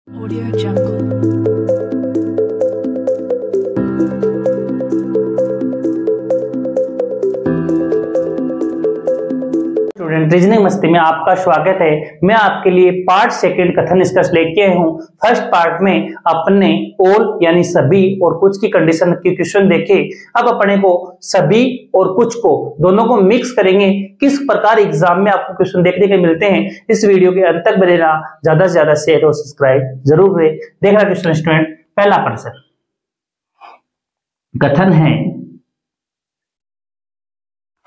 Audio Jungle। Student, reasoning मस्ती में आपका स्वागत है। मैं आपके लिए पार्ट सेकंड कथन निष्कर्ष लेके आया हूँ। फर्स्ट पार्ट में अपने ऑल यानी सभी और कुछ की कंडीशन के क्वेश्चन देखे। अब अपने को सभी और कुछ को दोनों को मिक्स करेंगे। किस प्रकार एग्जाम में आपको क्वेश्चन देखने के मिलते हैं, इस वीडियो के अंत तक बने रहना। ज्यादा से ज्यादा शेयर और सब्सक्राइब जरूर करें। देख रहा क्वेश्चन स्टूडेंट, पहला प्रश्न कथन है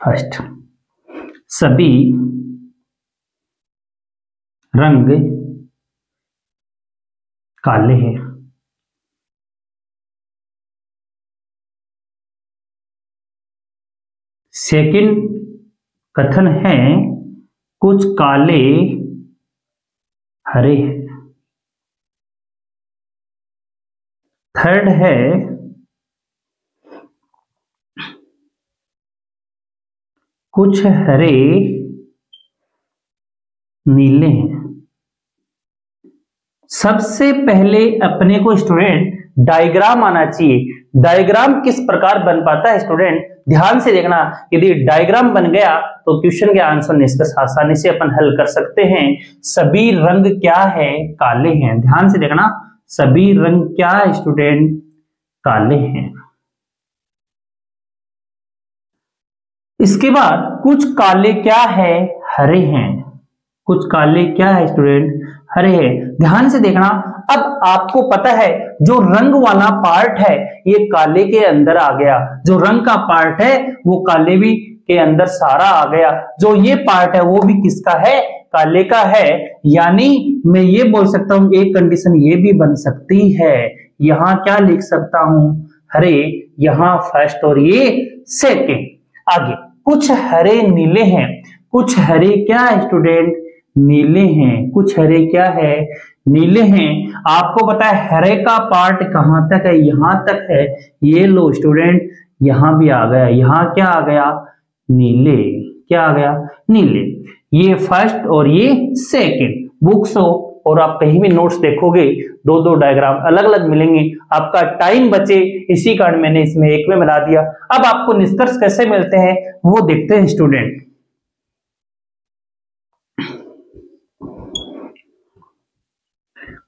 फर्स्ट, सभी रंग काले हैं। सेकंड कथन है कुछ काले हरे हैं। थर्ड है कुछ हरे नीले हैं। सबसे पहले अपने को स्टूडेंट डायग्राम आना चाहिए। डायग्राम किस प्रकार बन पाता है स्टूडेंट, ध्यान से देखना। यदि डायग्राम बन गया तो क्वेश्चन के आंसर निष्कर्ष आसानी से अपन हल कर सकते हैं। सभी रंग क्या है, काले हैं। ध्यान से देखना, सभी रंग क्या है स्टूडेंट, काले हैं। इसके बाद कुछ काले क्या है, हरे हैं। कुछ काले क्या है स्टूडेंट, हरे हैं। ध्यान से देखना, अब आपको पता है जो रंग वाला पार्ट है ये काले के अंदर आ गया। जो रंग का पार्ट है वो काले भी के अंदर सारा आ गया। जो ये पार्ट है वो भी किसका है, काले का है। यानी मैं ये बोल सकता हूं, एक कंडीशन ये भी बन सकती है। यहां क्या लिख सकता हूं, हरे, यहां फर्स्ट और ये सेकंड। आगे कुछ हरे नीले हैं। कुछ हरे क्या है स्टूडेंट, नीले हैं। कुछ हरे क्या है, नीले हैं। आपको पता है हरे का पार्ट कहां तक है, यहां तक है। ये लो स्टूडेंट, यहां भी आ गया। यहां क्या आ गया, नीले। क्या आ गया, नीले। ये फर्स्ट और ये सेकंड। बुक्स हो और आप कहीं भी नोट्स देखोगे दो दो डायग्राम अलग अलग मिलेंगे, आपका टाइम बचे, इसी कारण मैंने इसमें एक में मिला दिया। अब आपको निष्कर्ष कैसे मिलते हैं वो देखते हैं स्टूडेंट।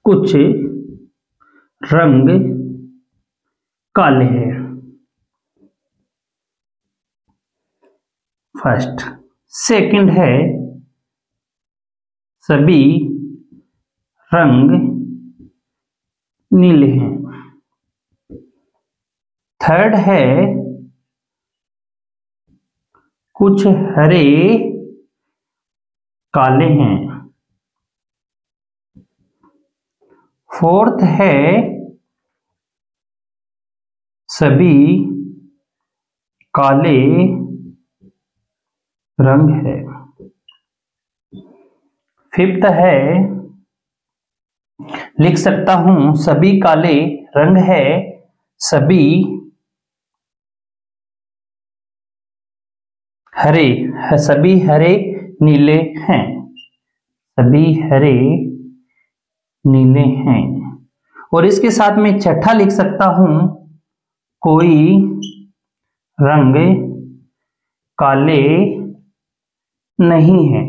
कुछ रंग काले हैं, फर्स्ट। सेकंड है सभी रंग नीले हैं। थर्ड है कुछ हरे काले हैं। फोर्थ है सभी काले रंग है। फिफ्थ है, लिख सकता हूं सभी काले रंग है, सभी हरे है, सभी हरे नीले हैं। सभी हरे नीले हैं। और इसके साथ में छठा लिख सकता हूं कोई रंग काले नहीं है।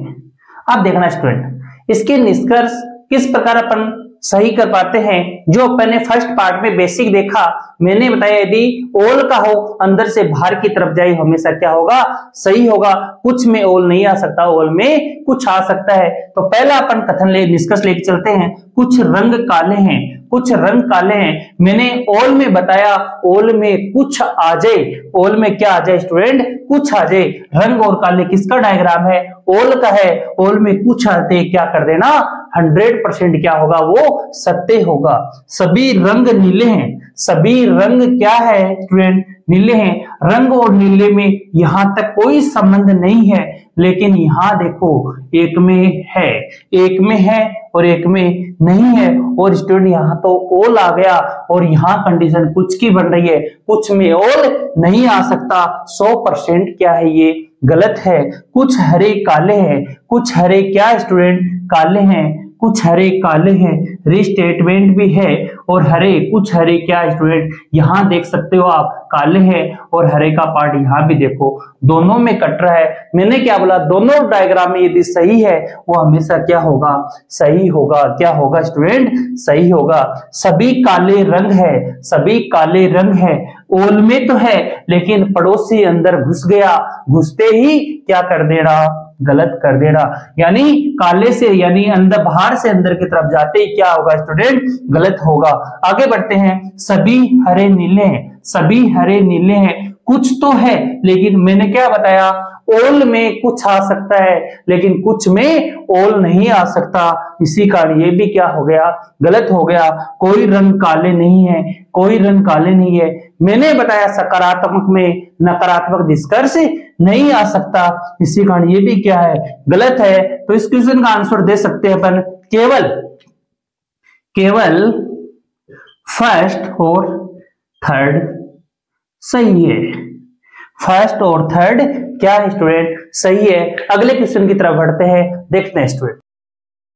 अब देखना स्टूडेंट, इसके निष्कर्ष किस प्रकार अपन सही कर पाते हैं। जो अपन ने फर्स्ट पार्ट में बेसिक देखा, मैंने बताया यदि ओल का हो अंदर से बाहर की तरफ जाए हमेशा क्या होगा, सही होगा। कुछ में ओल नहीं आ सकता, ओल में कुछ आ सकता है। तो पहला अपन कथन निष्कर्ष लेके चलते हैं। कुछ रंग काले हैं, कुछ रंग काले हैं। मैंने ओल में बताया, ओल में कुछ आ जाए। ओल में क्या आ जाए स्टूडेंट, कुछ आ जाए। रंग और काले किसका डायग्राम है, ओल का है। ओल में कुछ आते क्या कर देना, 100% क्या होगा, वो सत्य होगा। सभी रंग नीले हैं। सभी रंग क्या है स्टूडेंट, नीले हैं। रंग और नीले में यहां तक कोई संबंध नहीं है, लेकिन यहां देखो एक में है, एक में है और एक में नहीं है। और स्टूडेंट यहां तो ओल आ गया और यहां कंडीशन कुछ की बन रही है, कुछ में ओल नहीं आ सकता। 100% क्या है, ये गलत है। कुछ हरे काले हैं। कुछ हरे क्या स्टूडेंट, काले हैं। कुछ हरे काले हैं, रिस्टेटमेंट भी है और हरे कुछ हरे क्या स्टूडेंट यहां देख सकते हो आप काले हैं और हरे का पार्ट यहां भी देखो दोनों में कट रहा है। मैंने क्या बोला, दोनों डायग्राम में यदि सही है वो हमेशा क्या होगा, सही होगा। क्या होगा स्टूडेंट, सही होगा। सभी काले रंग है, सभी काले रंग है, ओल में तो है लेकिन पड़ोसी अंदर घुस गया, घुसते ही क्या कर देना, गलत कर देना। यानी काले से यानी अंदर बाहर से अंदर की तरफ जाते ही क्या होगा स्टूडेंट, गलत होगा। आगे बढ़ते हैं। सभी हरे नीले हैं, सभी हरे नीले हैं, कुछ तो है लेकिन मैंने क्या बताया, ओल में कुछ आ सकता है लेकिन कुछ में ओल नहीं आ सकता, इसी कारण ये भी क्या हो गया, गलत हो गया। कोई रंग काले नहीं है, कोई रंग काले नहीं है। मैंने बताया सकारात्मक में नकारात्मक निष्कर्ष नहीं आ सकता, इसी कारण ये भी क्या है, गलत है। तो इस क्वेश्चन का आंसर दे सकते हैं अपन केवल फर्स्ट और थर्ड सही है। फर्स्ट और थर्ड क्या है स्टूडेंट, सही है। अगले क्वेश्चन की तरफ बढ़ते हैं, देखते हैं स्टूडेंट।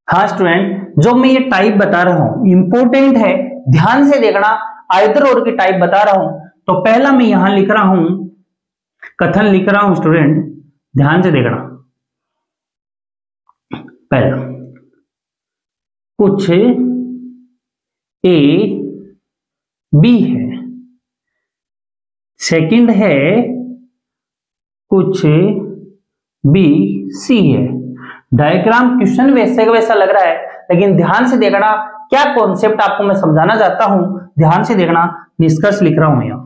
हाँ स्टूडेंट, जो मैं ये टाइप बता रहा हूं इंपॉर्टेंट है, ध्यान से देखना। आइदर और की टाइप बता रहा हूं तो पहला मैं यहां लिख रहा हूं, कथन लिख रहा हूं स्टूडेंट, ध्यान से देखना। पहला कुछ ए बी है, सेकंड है कुछ बी सी है। डायग्राम क्वेश्चन वैसे का वैसा लग रहा है लेकिन ध्यान से देखना, क्या कॉन्सेप्ट आपको मैं समझाना चाहता हूं, ध्यान से देखना। निष्कर्ष लिख रहा हूं यहां।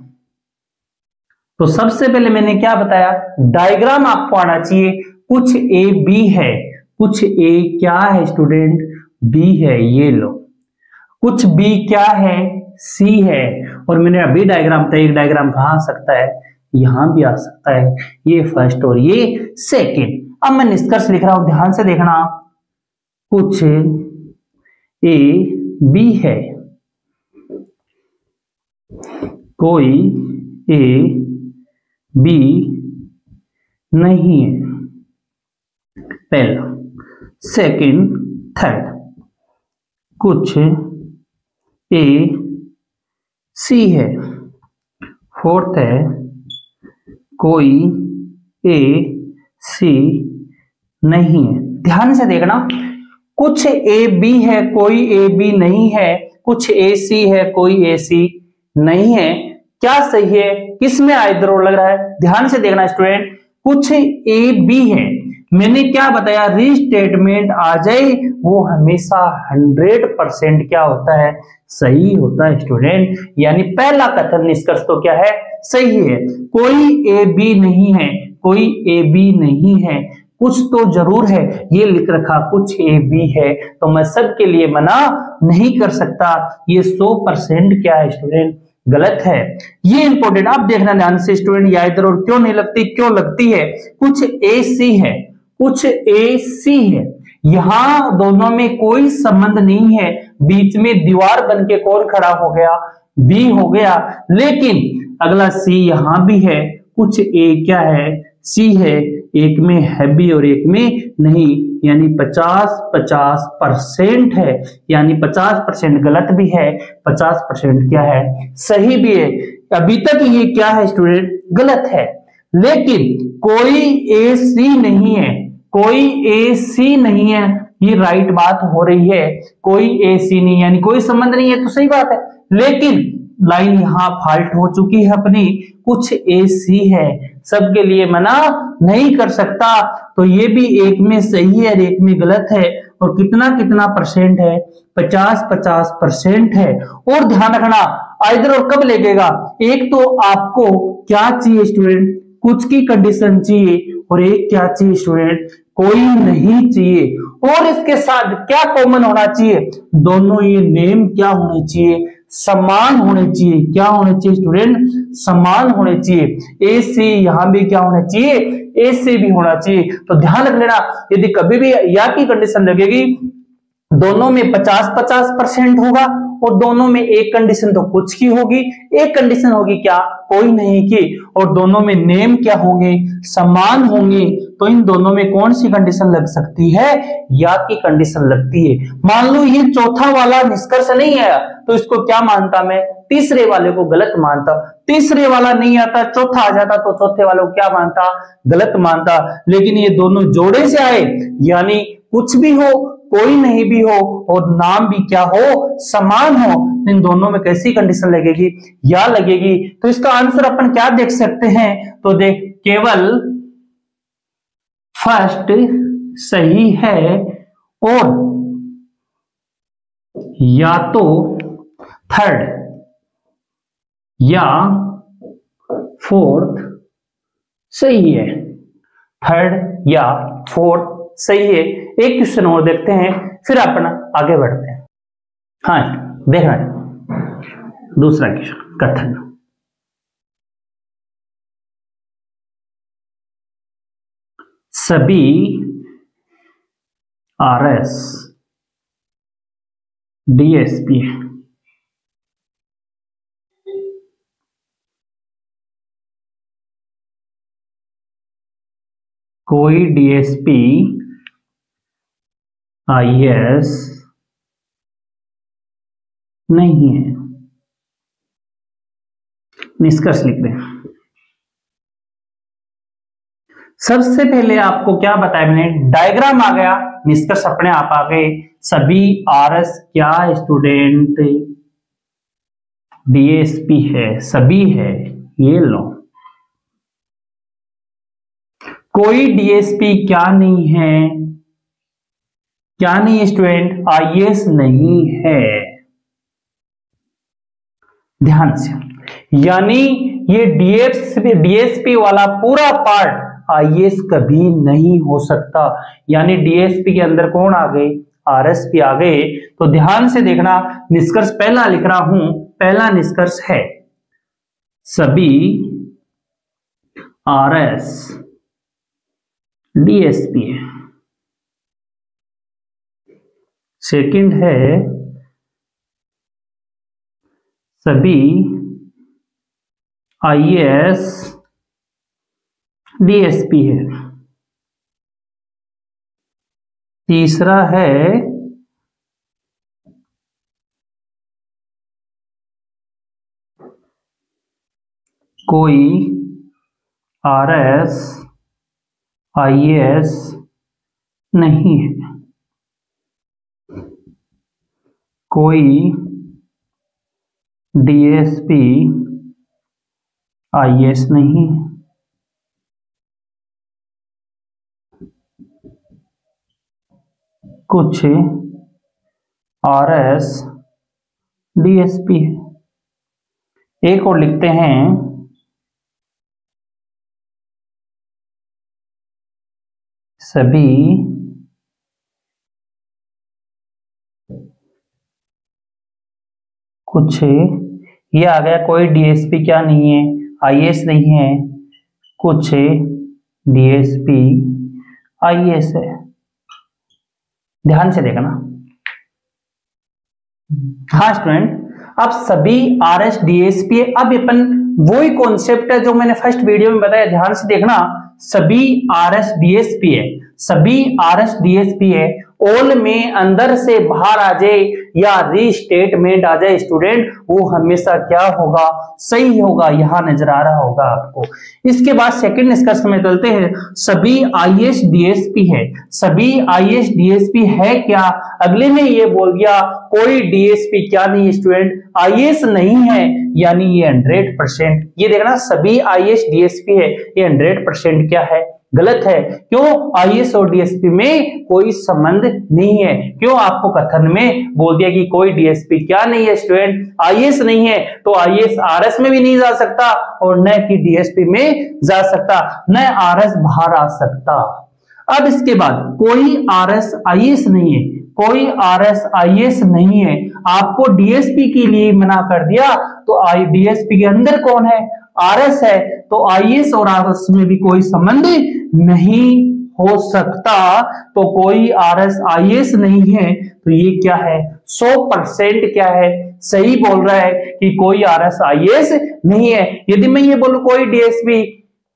तो सबसे पहले मैंने क्या बताया, डायग्राम आपको आना चाहिए। कुछ ए बी है, कुछ ए क्या है स्टूडेंट, बी है, ये लो। कुछ बी क्या है, सी है। और मैंने अभी डायग्राम बताया, एक डायग्राम कहां आ सकता है, यहां भी आ सकता है। ये फर्स्ट और ये सेकंड। अब मैं निष्कर्ष लिख रहा हूं, ध्यान से देखना। कुछ ए बी है, कोई ए बी नहीं है, पहला। सेकंड थर्ड, कुछ ए सी है। फोर्थ है कोई ए सी नहीं है। ध्यान से देखना, कुछ ए बी है, कोई ए बी नहीं है, कुछ ए सी है, कोई ए सी नहीं है। क्या सही है, किस में आइदर और लग रहा है, ध्यान से देखना स्टूडेंट। कुछ ए बी है, मैंने क्या बताया, रीस्टेटमेंट आ जाए वो हमेशा 100% क्या होता है, सही होता है स्टूडेंट। यानी पहला कथन निष्कर्ष तो क्या है, सही है। कोई ए बी नहीं है, कोई ए बी नहीं है, कुछ तो जरूर है, ये लिख रखा कुछ ए बी है, तो मैं सबके लिए मना नहीं कर सकता। ये 100% क्या है स्टूडेंट, गलत है। ये इंपॉर्टेंट आप देखना ध्यान से स्टूडेंट, या इधर और क्यों नहीं लगती, क्यों लगती है। कुछ ए सी है, कुछ ए सी है, यहां दोनों में कोई संबंध नहीं है, बीच में दीवार बन के कौन खड़ा हो गया, बी हो गया। लेकिन अगला सी यहां भी है, कुछ ए क्या है, सी है, एक में है बी और एक में नहीं, यानी 50-50% है, यानी 50% गलत भी है, 50% क्या है, सही भी है। अभी तक ये क्या है स्टूडेंट, गलत है। लेकिन कोई ए सी नहीं है, कोई ए सी नहीं है, ये राइट बात हो रही है। कोई ए सी नहीं यानी कोई संबंध नहीं है, तो सही बात है। लेकिन लाइन यहां फॉल्ट हो चुकी है अपनी, कुछ ए सी है, सबके लिए मना नहीं कर सकता। तो ये भी एक में सही है और एक में गलत है। और कितना कितना परसेंट है, 50-50% है। और ध्यान रखना आइदर और कब लगेगा, एक तो आपको क्या चाहिए स्टूडेंट, कुछ की कंडीशन चाहिए, और एक क्या चाहिए स्टूडेंट, कोई नहीं चाहिए। और इसके साथ क्या कॉमन होना चाहिए, दोनों ये नेम क्या होने चाहिए, समान होने चाहिए। क्या होने चाहिए स्टूडेंट, समान होने चाहिए। ए सी यहां भी क्या होना चाहिए, ए सी भी होना चाहिए। तो ध्यान रख लेना, यदि कभी भी या की कंडीशन लगेगी दोनों में 50-50% होगा और दोनों में एक कंडीशन तो कुछ की होगी, एक कंडीशन होगी क्या, कोई नहीं की, और दोनों में नेम क्या होंगे, समान होंगे। तो इन दोनों में कौन सी कंडीशन लग सकती है, या की कंडीशन लगती है। मान लो ये चौथा वाला निष्कर्ष नहीं आया तो इसको क्या मानता, मैं तीसरे वाले को गलत मानता। तीसरे वाला नहीं आता, चौथा आ जाता तो चौथे वाले को क्या मानता, गलत मानता। लेकिन ये दोनों जोड़े से आए, यानी कुछ भी हो, कोई नहीं भी हो, और नाम भी क्या हो, समान हो, इन दोनों में कैसी कंडीशन लगेगी, या लगेगी। तो इसका आंसर अपन क्या देख सकते हैं, तो देख केवल फर्स्ट सही है, और या तो थर्ड या फोर्थ सही है, थर्ड या फोर्थ सही है। एक क्वेश्चन और देखते हैं, फिर अपन आगे बढ़ते हैं। हाँ देखना है दूसरा क्वेश्चन, कथन। सभी आरएस डीएसपी कोई डीएसपी आईएएस नहीं है। निष्कर्ष लिख रहे हैं। सबसे पहले आपको क्या बताया मैंने, डायग्राम आ गया, निष्कर्ष अपने आप आ गए। सभी आरएस क्या स्टूडेंट डीएसपी है, सभी है, ये लो। कोई डीएसपी क्या नहीं है, क्या नहीं है स्टूडेंट, आईएएस नहीं है। ध्यान से, यानी ये डीएसपी वाला पूरा पार्ट आईएएस कभी नहीं हो सकता। यानी डीएसपी के अंदर कौन आ गए, आरएसपी आ गए। तो ध्यान से देखना, निष्कर्ष पहला लिख रहा हूं। पहला निष्कर्ष है सभी आरएस डीएसपी है। सेकंड है सभी आईएएस डीएसपी है। तीसरा है कोई आरएस आईएएस नहीं है। कोई डीएसपी आईएएस नहीं है। कुछ आरएस डीएसपी है। एक और लिखते हैं सभी कुछ, ये आ गया कोई डीएसपी क्या नहीं है, आईएएस नहीं है, कुछ डीएसपी आईएएस है। ध्यान से देखना। हाँ स्टूडेंट, अब सभी आरएस डीएसपी है। अब अपन वही कॉन्सेप्ट है जो मैंने फर्स्ट वीडियो में बताया, ध्यान से देखना। सभी आरएस डीएसपी है, सभी आरएस डीएसपी है। ऑल में अंदर से बाहर आ जाए या रीस्टेटमेंट आ जाए स्टूडेंट, वो हमेशा क्या होगा, सही होगा। यहां नजर आ रहा होगा आपको। इसके बाद सेकंड निष्कर्ष में चलते हैं। सभी आईएएस डीएसपी है। सभी आईएएस डीएसपी है क्या, अगले में ये बोल दिया कोई डीएसपी क्या नहीं स्टूडेंट, आईएएस नहीं है, यानी ये 100%। ये देखना, सभी आईएएस डीएसपी है, ये 100% क्या है, गलत है। क्यों, आईएएस और डीएसपी में कोई संबंध नहीं है। क्यों, आपको कथन में बोल दिया कि कोई डीएसपी क्या नहीं है स्टूडेंट, आईएएस नहीं है, तो आईएएस आरएस में भी नहीं जा सकता और न कि डीएसपी में जा सकता, न आरएस बाहर आ सकता। अब इसके बाद कोई आरएस आईएएस नहीं है, कोई आरएस आईएएस नहीं है। आपको डीएसपी के लिए मना कर दिया, तो डीएसपी के अंदर कौन है, आरएस है, तो आईएएस और आरएस में भी कोई संबंध नहीं हो सकता, तो कोई RSIS नहीं है, तो ये क्या है 100% क्या है सही बोल रहा है कि कोई RSIS नहीं है। यदि मैं ये बोलूं कोई DSP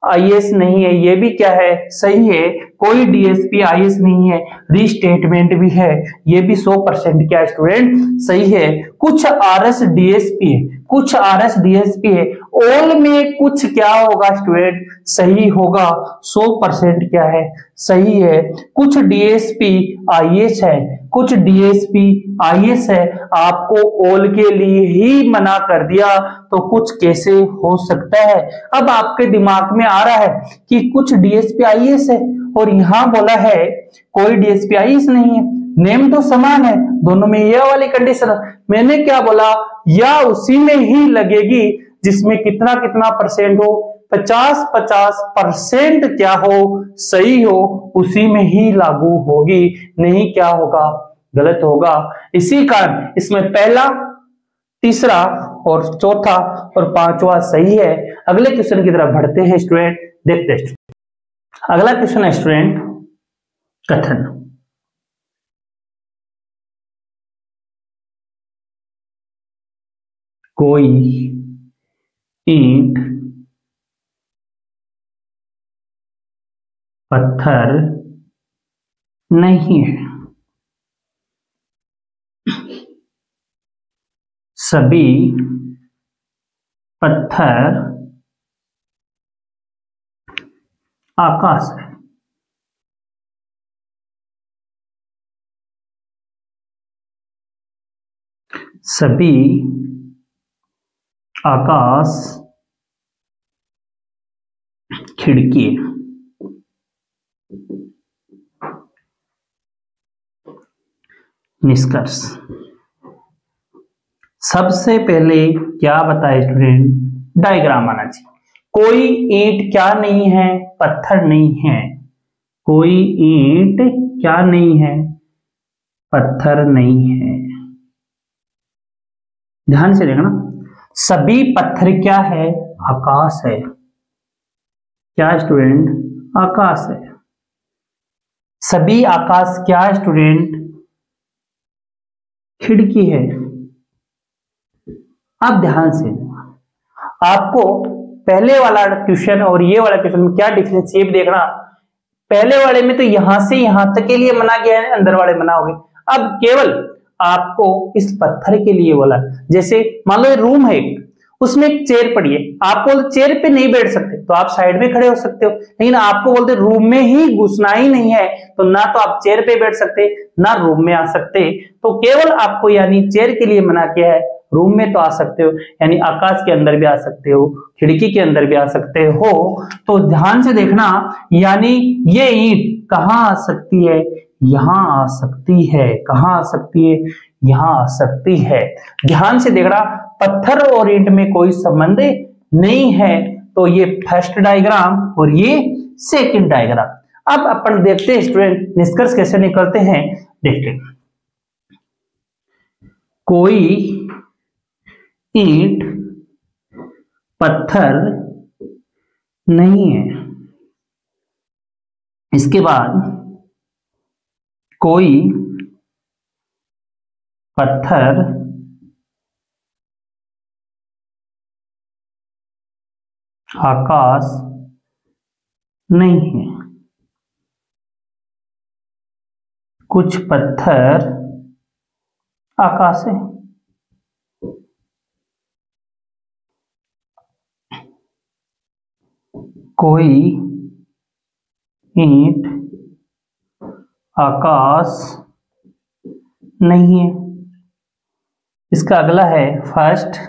IAS नहीं है, ये भी क्या है सही है, कोई DSP IAS नहीं है, रीस्टेटमेंट भी है, ये भी 100% क्या स्टूडेंट सही है। कुछ RS DSP है, कुछ RS DSP है, ऑल में कुछ क्या होगा स्टूडेंट सही होगा, 100% क्या है सही है। कुछ DSP IAS है, कुछ DSP IAS है, आपको ऑल के लिए ही मना कर दिया, तो कुछ कैसे हो सकता है। अब आपके दिमाग में आ रहा है कि कुछ DSP IAS है और यहां बोला है कोई DSP IAS नहीं है, नेम तो समान है, दोनों में यह वाली कंडीशन। मैंने क्या बोला, या उसी में ही लगेगी जिसमें कितना कितना परसेंट हो, 50-50% क्या हो सही हो, उसी में ही लागू होगी, नहीं क्या होगा गलत होगा। इसी कारण इसमें पहला, तीसरा और चौथा और पांचवा सही है। अगले क्वेश्चन की तरफ बढ़ते हैं स्टूडेंट, देखते हैं। अगला क्वेश्चन है स्टूडेंट कथन। कोई ईंट पत्थर नहीं है, सभी पत्थर आकाश है। सभी आकाश खिड़की है। निष्कर्ष, सबसे पहले क्या बताए स्टूडेंट, डायग्राम आना चाहिए। कोई ईंट क्या नहीं है, पत्थर नहीं है। कोई ईंट क्या नहीं है, पत्थर नहीं है। ध्यान से देखना, सभी पत्थर क्या है, आकाश है। क्या स्टूडेंट, आकाश है। सभी आकाश क्या स्टूडेंट, खिड़की है। अब ध्यान से आपको पहले वाला क्वेश्चन और ये वाला क्वेश्चन में क्या डिफरेंस ये भी देखना। पहले वाले में तो यहां से यहां तक के लिए मना गया है, अंदर वाले मना हो गए। अब केवल आपको इस पत्थर के लिए बोला, जैसे मान लो रूम है, उसमें एक चेयर पड़ी है, आपको चेयर पे नहीं बैठ सकते तो आप साइड में खड़े हो सकते हो, लेकिन आपको बोलते रूम में ही घुसना ही नहीं है, तो ना तो आप चेयर पे बैठ सकते ना रूम में आ सकते, तो केवल आपको यानी चेयर के लिए मना किया है। रूम में तो आ सकते हो, यानी आकाश के अंदर भी आ सकते हो, खिड़की के अंदर भी आ सकते हो। तो ध्यान से देखना, यानी ये ईंट कहाँ आ सकती है, यहां आ सकती है। कहां आ सकती है, यहां आ सकती है। ध्यान से देखना, पत्थर और ईंट में कोई संबंध नहीं है, तो ये फर्स्ट डायग्राम और ये सेकंड डायग्राम। अब अपन देखते हैं स्टूडेंट निष्कर्ष कैसे निकलते हैं, देखते हैं। कोई ईंट पत्थर नहीं है। इसके बाद कोई पत्थर आकाश नहीं है। कुछ पत्थर आकाश है। कोई ईंट आकाश नहीं है। इसका अगला है first,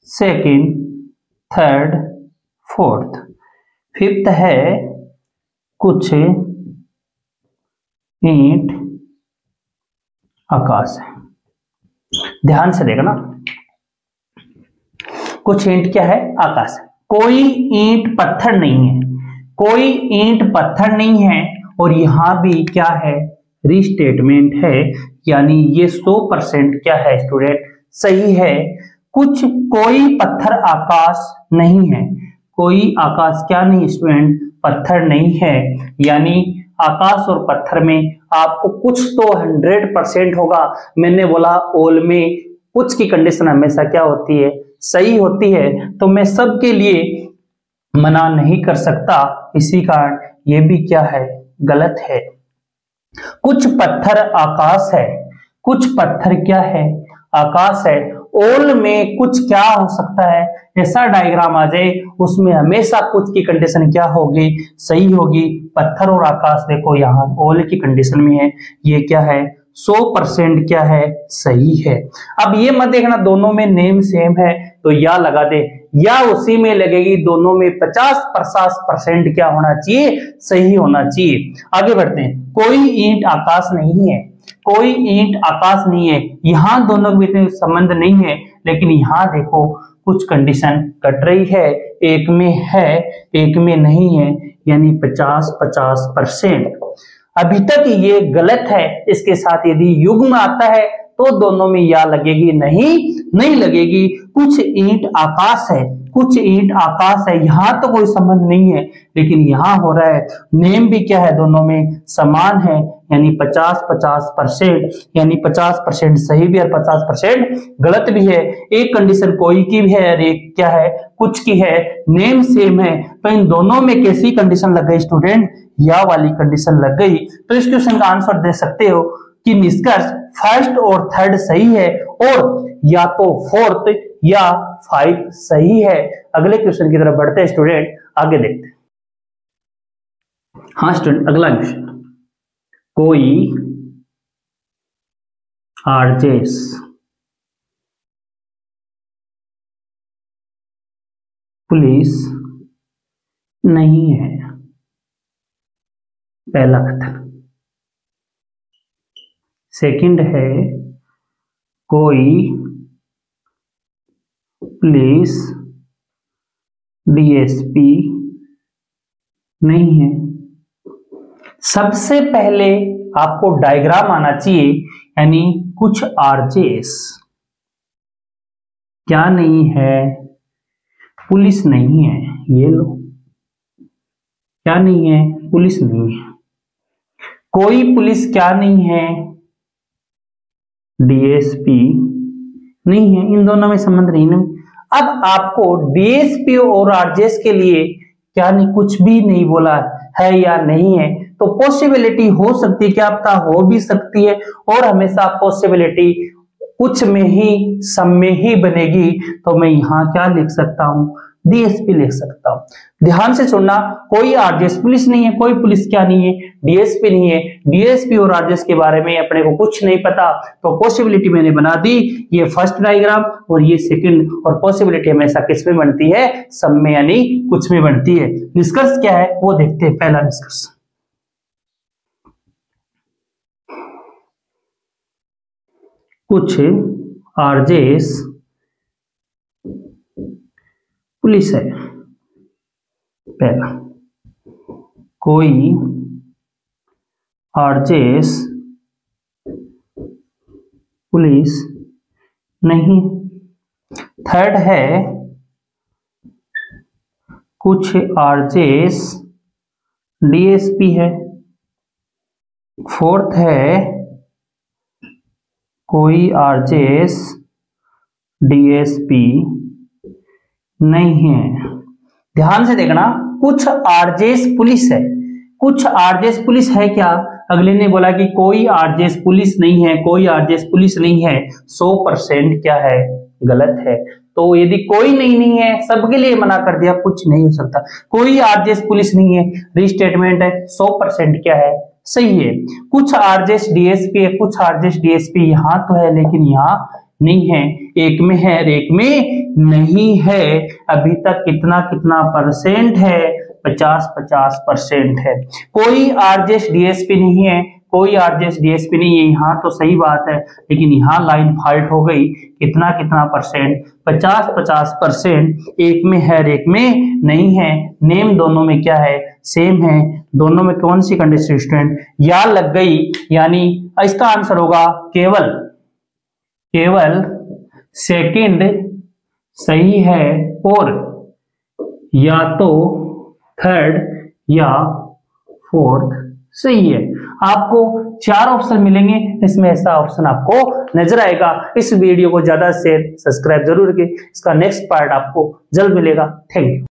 second, third, fourth. Fifth है कुछ ईंट आकाश है। ध्यान से देखना, कुछ ईंट क्या है, आकाश है। कोई ईंट पत्थर नहीं है। कोई ईंट पत्थर नहीं है, और यहां भी क्या है, रीस्टेटमेंट है, यानी ये 100% क्या है स्टूडेंट सही है। कुछ कोई पत्थर आकाश नहीं है। कोई आकाश क्या नहीं स्टूडेंट, पत्थर नहीं है, यानी आकाश और पत्थर में आपको कुछ तो 100% होगा। मैंने बोला ऑल में कुछ की कंडीशन हमेशा क्या होती है, सही होती है, तो मैं सबके लिए मना नहीं कर सकता, इसी कारण ये भी क्या है, गलत है। कुछ पत्थर आकाश है, कुछ पत्थर क्या है, आकाश है। ऑल में कुछ क्या हो सकता है, ऐसा डायग्राम आ जाए उसमें हमेशा कुछ की कंडीशन क्या होगी, सही होगी। पत्थर और आकाश देखो यहाँ ऑल की कंडीशन में है, ये क्या है 100% क्या है, सही है। अब ये मत देखना दोनों में नेम सेम है तो या लगा दे, या उसी में लगेगी, दोनों में 50% क्या होना चाहिए, सही होना चाहिए। आगे बढ़ते हैं। कोई ईंट आकाश नहीं है, कोई ईंट आकाश नहीं है, यहां दोनों के बीच में संबंध नहीं है, लेकिन यहां देखो कुछ कंडीशन कट रही है, एक में है एक में नहीं है, यानी 50-50%। अभी तक ये गलत है। इसके साथ यदि युग्म आता है तो दोनों में या लगेगी, नहीं लगेगी। कुछ ईंट आकाश है, कुछ ईंट आकाश है, यहां तो कोई संबंध नहीं है, लेकिन यहां हो रहा है। नेम भी क्या है, दोनों में समान है, यानी 50-50%, यानी 50% सही भी है, 50% गलत भी है। एक कंडीशन कोई की भी है और एक क्या है, कुछ की है। नेम सेम है, तो इन दोनों में कैसी कंडीशन लग गई स्टूडेंट, या वाली कंडीशन लग गई। तो इस क्वेश्चन का आंसर दे सकते हो कि निष्कर्ष फर्स्ट और थर्ड सही है, और या तो फोर्थ या 5 सही है। अगले क्वेश्चन की तरफ बढ़ते हैं स्टूडेंट, आगे देखते हैं। हाँ स्टूडेंट, अगला क्वेश्चन, कोई आरजेस पुलिस नहीं है, पहला कथन। सेकंड है कोई पुलिस डीएसपी नहीं है। सबसे पहले आपको डायग्राम आना चाहिए, यानी कुछ आरजेस क्या नहीं है, पुलिस नहीं है। ये लो, क्या नहीं है, पुलिस नहीं है। कोई पुलिस क्या नहीं है, डीएसपी नहीं है, इन दोनों में संबंध नहीं है। अब आपको डीएसपी और आरजेएस के लिए क्या नहीं, कुछ भी नहीं बोला है या नहीं है, तो पॉसिबिलिटी हो सकती है, क्या पता हो भी सकती है, और हमेशा पॉसिबिलिटी कुछ में ही, सब में ही बनेगी। तो मैं यहां क्या लिख सकता हूं, डीएसपी लिख सकता हूं। ध्यान से सुनना, कोई आरजेएस पुलिस नहीं है, कोई पुलिस क्या नहीं है, डीएसपी नहीं है। डीएसपी और आरजेएस के बारे में अपने को कुछ नहीं पता, तो पॉसिबिलिटी मैंने बना दी, ये फर्स्ट डायग्राम और ये सेकंड। और पॉसिबिलिटी हमेशा किस में बनती है, सब में यानी कुछ में बनती है। निष्कर्ष क्या है वो देखते हैं। पहला निष्कर्ष, कुछ आरजेएस पुलिस है। पहला, कोई आरजेएस पुलिस नहीं। थर्ड है कुछ आरजेएस डीएसपी है। फोर्थ है कोई आरजेएस डीएसपी नहीं है। ध्यान से देखना, कुछ आरजेएस पुलिस है, कुछ आरजेएस पुलिस है क्या, अगले ने बोला कि कोई आरजेएस पुलिस नहीं है, कोई आरजेएस पुलिस नहीं है, 100% क्या है, गलत है। तो यदि कोई नहीं है, सबके लिए मना कर दिया, कुछ नहीं हो सकता। कोई आरजेएस पुलिस नहीं है, रीस्टेटमेंट है, 100% क्या है, सही है। कुछ आरजेएस डीएसपी है, कुछ आरजेएस डीएसपी यहां तो है लेकिन यहां नहीं है, एक में है और एक में नहीं है। अभी तक कितना कितना परसेंट है, 50-50% है। कोई आरजेएस डीएसपी नहीं है, कोई आरजेएस डीएसपी नहीं है, यहाँ तो सही बात है, लेकिन यहाँ लाइन फॉल्ट हो गई। कितना कितना परसेंट, 50-50%, एक में है और एक में नहीं है। नेम दोनों में क्या है, सेम है। दोनों में कौन सी कंडीशन स्टूडेंट, या लग गई, यानी इसका आंसर होगा केवल सेकंड सही है, और या तो थर्ड या फोर्थ सही है। आपको 4 ऑप्शन मिलेंगे, इसमें ऐसा ऑप्शन आपको नजर आएगा। इस वीडियो को ज्यादा शेयर सब्सक्राइब जरूर करें। इसका नेक्स्ट पार्ट आपको जल्द मिलेगा। Thank you.